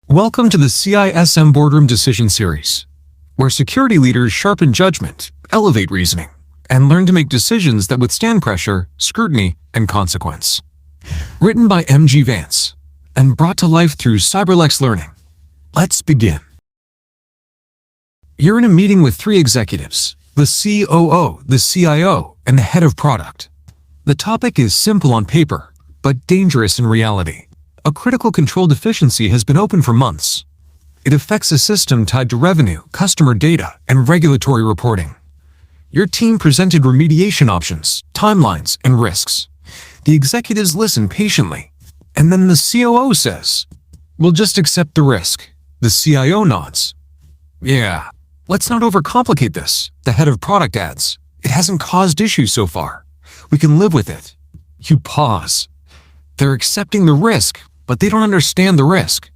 Welcome to the CISM Boardroom Decision Series, where security leaders sharpen judgment, elevate reasoning, and learn to make decisions that withstand pressure, scrutiny, and consequence. Written by M.G. Vance and brought to life through CyberLex Learning. Let's begin. You're in a meeting with three executives, the COO, the CIO, and the head of product. The topic is simple on paper, but dangerous in reality. A critical control deficiency has been open for months. It affects a system tied to revenue, customer data, and regulatory reporting. Your team presented remediation options, timelines, and risks. The executives listen patiently, and then the COO says, "We'll just accept the risk." The CIO nods. "Yeah, let's not overcomplicate this," the head of product adds. "It hasn't caused issues so far. We can live with it." You pause. They're accepting the risk, but they don't understand the risk.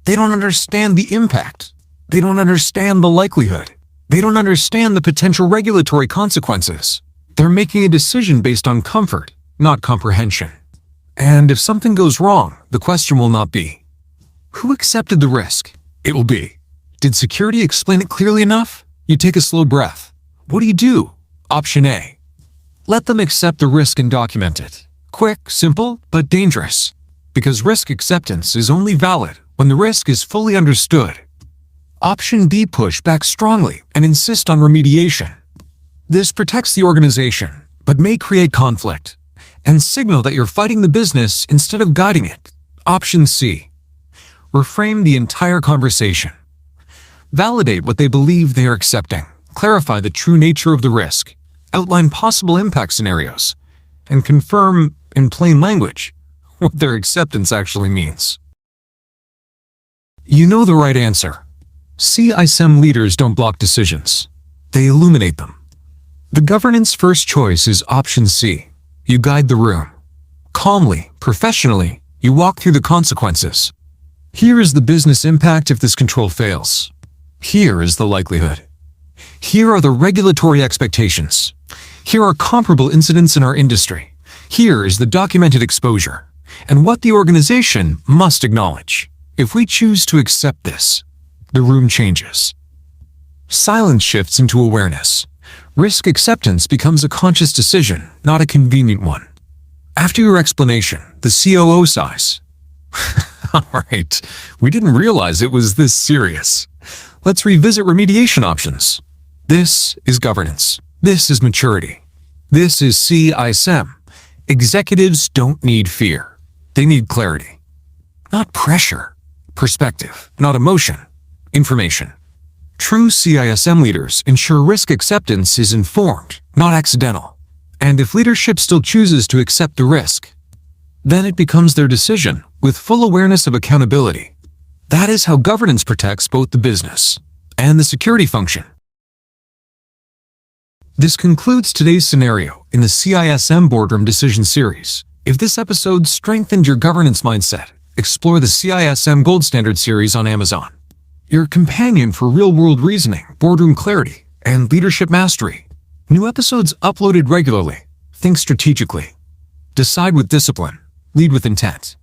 They don't understand the impact. They don't understand the likelihood. They don't understand the potential regulatory consequences. They're making a decision based on comfort, not comprehension. And if something goes wrong, the question will not be, who accepted the risk? It will be, did security explain it clearly enough? You take a slow breath. What do you do? Option A. Let them accept the risk and document it. Quick, simple, but dangerous. Because risk acceptance is only valid when the risk is fully understood. Option B. Push back strongly and insist on remediation. This protects the organization, but may create conflict, and signal that you're fighting the business instead of guiding it. Option C. Reframe the entire conversation. Validate what they believe they are accepting. Clarify the true nature of the risk. Outline possible impact scenarios, and confirm, in plain language, what their acceptance actually means. You know the right answer. CISM leaders don't block decisions. They illuminate them. The governance first choice is option C. You guide the room. Calmly, professionally, you walk through the consequences. Here is the business impact if this control fails. Here is the likelihood. Here are the regulatory expectations. Here are comparable incidents in our industry. Here is the documented exposure, and what the organization must acknowledge. If we choose to accept this, the room changes. Silence shifts into awareness. Risk acceptance becomes a conscious decision, not a convenient one. After your explanation, the COO sighs. All right, we didn't realize it was this serious. Let's revisit remediation options. This is governance. This is maturity. This is CISM. Executives don't need fear. They need clarity. Not pressure. Perspective, not emotion. Information. True CISM leaders ensure risk acceptance is informed, not accidental. And if leadership still chooses to accept the risk, then it becomes their decision with full awareness of accountability. That is how governance protects both the business and the security function. This concludes today's scenario in the CISM Boardroom Decision Series. If this episode strengthened your governance mindset, explore the CISM Gold Standard Series on Amazon. Your companion for real-world reasoning, boardroom clarity, and leadership mastery. New episodes uploaded regularly. Think strategically. Decide with discipline. Lead with intent.